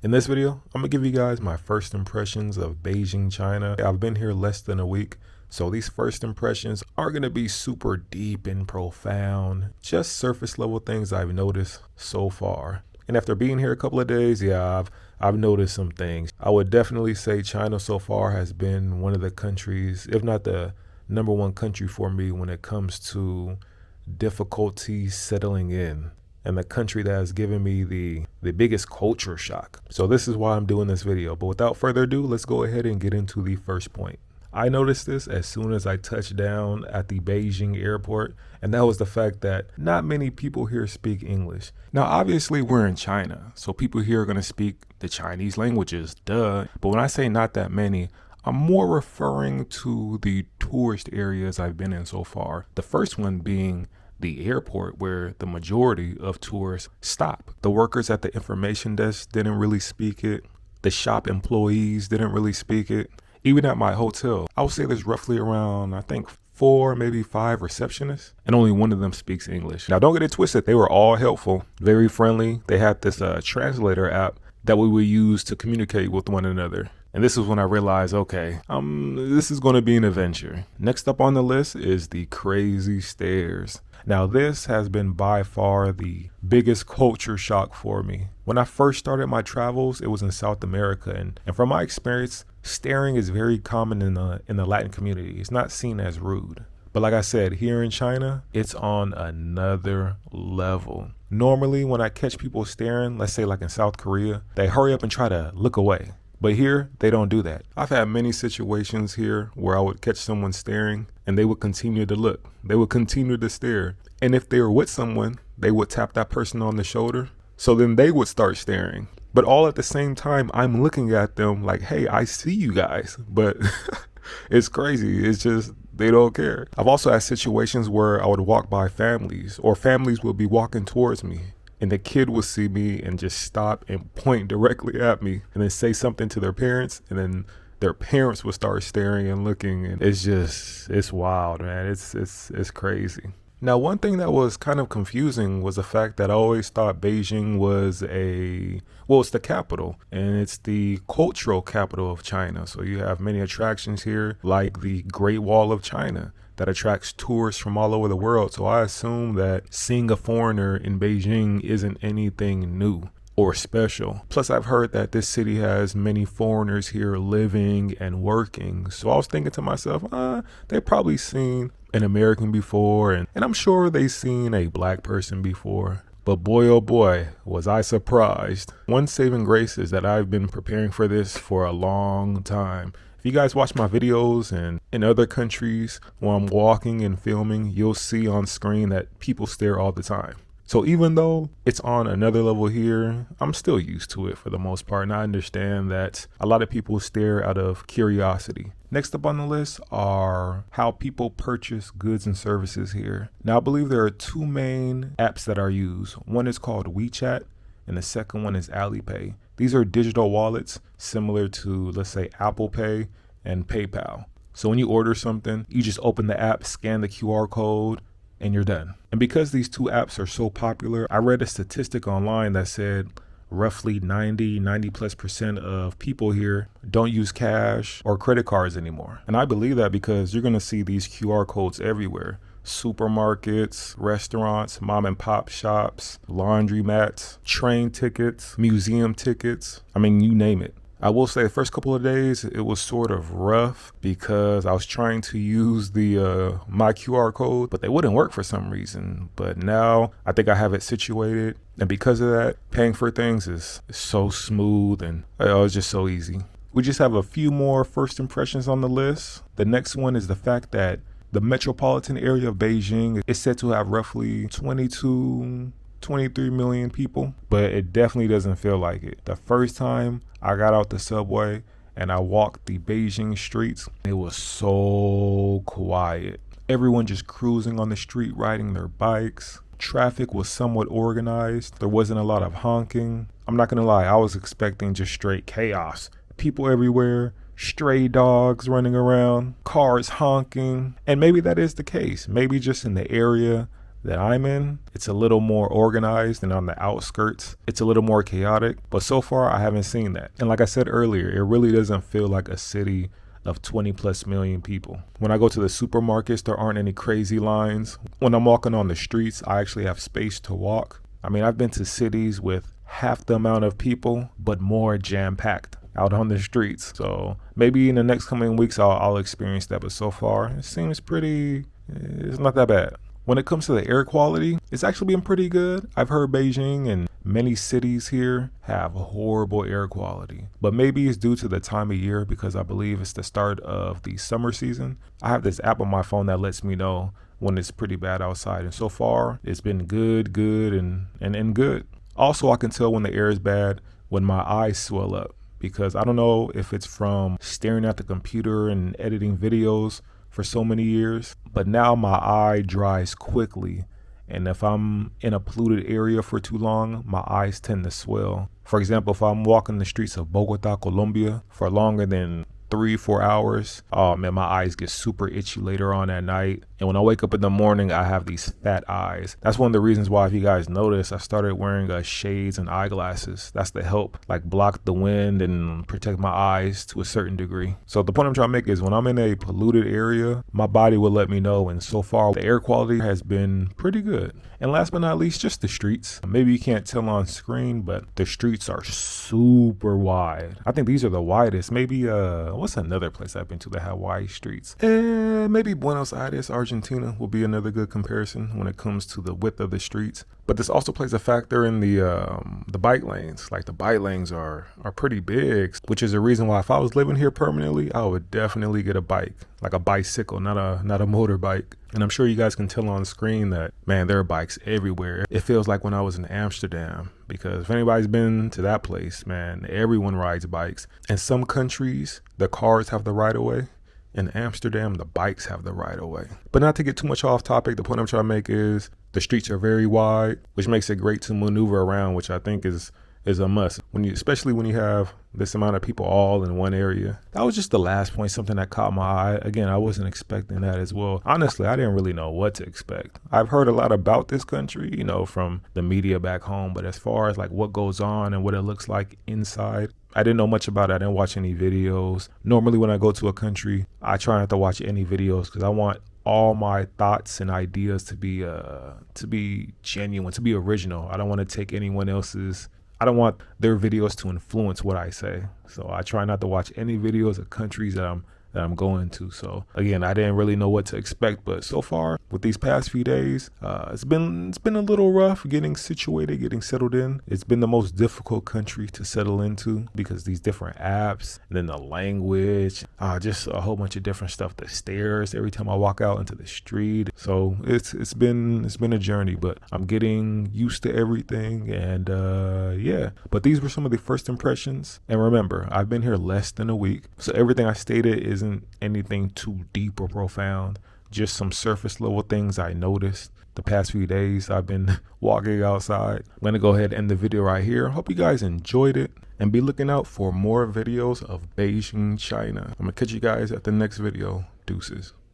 In this video, I'm gonna give you guys my first impressions of Beijing, China. I've been here less than a week, so these first impressions aren't gonna be super deep and profound, just surface level things I've noticed so far. And after being here a couple of days, I've noticed some things. I would definitely say China so far has been one of the countries, if not the number one country for me when it comes to difficulty settling in, and the country that has given me the biggest culture shock. So this is why I'm doing this video. But without further ado, let's go ahead and get into the first point. I noticed this as soon as I touched down at the Beijing airport, and that was the fact that not many people here speak English. Now, obviously we're in China, so people here are gonna speak the Chinese languages, duh. But when I say not that many, I'm more referring to the tourist areas I've been in so far. The first one being the airport, where the majority of tourists stop. The workers at the information desk didn't really speak it. The shop employees didn't really speak it. Even at my hotel, I would say there's roughly around, I think, 4, maybe 5 receptionists, and only one of them speaks English. Now, don't get it twisted. They were all helpful, very friendly. They had this translator app that we would use to communicate with one another. And this is when I realized, okay, this is going to be an adventure. Next up on the list is the crazy stairs. Now, this has been by far the biggest culture shock for me. When I first started my travels, it was in South America. And from my experience, staring is very common in the Latin community. It's not seen as rude. But like I said, here in China, it's on another level. Normally, when I catch people staring, let's say like in South Korea, they hurry up and try to look away. But here, they don't do that. I've had many situations here where I would catch someone staring and they would continue to look. They would continue to stare. And if they were with someone, they would tap that person on the shoulder. So then they would start staring. But all at the same time, I'm looking at them like, hey, I see you guys. But it's crazy. It's just, they don't care. I've also had situations where I would walk by families, or families would be walking towards me, and the kid would see me and just stop and point directly at me and then say something to their parents, and then their parents would start staring and looking, and it's wild, man. It's crazy. Now, one thing that was kind of confusing was the fact that I always thought Beijing was it's the capital, and it's the cultural capital of China. So you have many attractions here, like the Great Wall of China, that attracts tourists from all over the world. So I assume that seeing a foreigner in Beijing isn't anything new or special. Plus, I've heard that this city has many foreigners here living and working. So I was thinking to myself, they've probably seen an American before, and I'm sure they've seen a black person before. But boy, oh boy, was I surprised. One saving grace is that I've been preparing for this for a long time. If you guys watch my videos and in other countries when I'm walking and filming, you'll see on screen that people stare all the time. So even though it's on another level here, I'm still used to it for the most part. And I understand that a lot of people stare out of curiosity. Next up on the list are how people purchase goods and services here. Now, I believe there are 2 main apps that are used. One is called WeChat, and the second one is Alipay. These are digital wallets similar to, let's say, Apple Pay and PayPal. So when you order something, you just open the app, scan the QR code, and you're done. And because these 2 apps are so popular, I read a statistic online that said roughly 90+ % of people here don't use cash or credit cards anymore. And I believe that because you're gonna see these QR codes everywhere. Supermarkets, restaurants, mom and pop shops, laundromats, train tickets, museum tickets. I mean, you name it. I will say the first couple of days, it was sort of rough because I was trying to use my QR code, but they wouldn't work for some reason. But now I think I have it situated. And because of that, paying for things is so smooth, and it's just so easy. We just have a few more first impressions on the list. The next one is the fact that the metropolitan area of Beijing is said to have roughly 23 million people, but it definitely doesn't feel like it. The first time I got out the subway and I walked the Beijing streets, it was so quiet. Everyone just cruising on the street, riding their bikes. Traffic was somewhat organized. There wasn't a lot of honking. I'm not gonna lie, I was expecting just straight chaos. People everywhere, stray dogs running around, cars honking. And maybe that is the case. Maybe just in the area that I'm in, it's a little more organized, and on the outskirts, it's a little more chaotic. But so far, I haven't seen that. And like I said earlier, it really doesn't feel like a city of 20 plus million people. When I go to the supermarkets, there aren't any crazy lines. When I'm walking on the streets, I actually have space to walk. I mean, I've been to cities with half the amount of people, but more jam-packed out on the streets. So maybe in the next coming weeks, I'll experience that. But so far, it seems it's not that bad. When it comes to the air quality, it's actually been pretty good. I've heard Beijing and many cities here have horrible air quality, but maybe it's due to the time of year because I believe it's the start of the summer season. I have this app on my phone that lets me know when it's pretty bad outside, and so far it's been good, and good. Also, I can tell when the air is bad when my eyes swell up, because I don't know if it's from staring at the computer and editing videos for so many years, but now my eye dries quickly, and if I'm in a polluted area for too long, my eyes tend to swell. For example, if I'm walking the streets of Bogota, Colombia for longer than 3-4 hours, oh man, my eyes get super itchy later on at night. And when I wake up in the morning, I have these fat eyes. That's one of the reasons why, if you guys notice, I started wearing shades and eyeglasses. That's to help like block the wind and protect my eyes to a certain degree. So the point I'm trying to make is when I'm in a polluted area, my body will let me know. And so far, the air quality has been pretty good. And last but not least, just the streets. Maybe you can't tell on screen, but the streets are super wide. I think these are the widest. Maybe, what's another place I've been to that have wide streets? Maybe Buenos Aires, Argentina will be another good comparison when it comes to the width of the streets. But this also plays a factor in the bike lanes. Like the bike lanes are pretty big, which is a reason why if I was living here permanently, I would definitely get a bike, like a bicycle, not a motorbike. And I'm sure you guys can tell on screen that, man, there are bikes everywhere. It feels like when I was in Amsterdam, because if anybody's been to that place, man, everyone rides bikes. In some countries, the cars have the right of way. In Amsterdam, the bikes have the right of way. But not to get too much off topic, the point I'm trying to make is the streets are very wide, which makes it great to maneuver around, which I think is a must, especially when you have this amount of people all in one area. That was just the last point, something that caught my eye. Again, I wasn't expecting that as well. Honestly, I didn't really know what to expect. I've heard a lot about this country, from the media back home, but as far as like what goes on and what it looks like inside, I didn't know much about it. I didn't watch any videos. Normally when I go to a country, I try not to watch any videos because I want all my thoughts and ideas to be genuine, to be original. I don't want to take anyone else's. I don't want their videos to influence what I say. So I try not to watch any videos of countries that I'm going to. So again, I didn't really know what to expect, but so far with these past few days, it's been a little rough getting situated, getting settled in. It's been the most difficult country to settle into because these different apps and then the language, just a whole bunch of different stuff. The stairs every time I walk out into the street. So it's been a journey, but I'm getting used to everything. And yeah, but these were some of the first impressions. And remember, I've been here less than a week, so everything I stated isn't anything too deep or profound. Just some surface level things I noticed the past few days I've been walking outside. I'm going to go ahead and end the video right here. Hope you guys enjoyed it and be looking out for more videos of Beijing, China. I'm going to catch you guys at the next video. Deuces.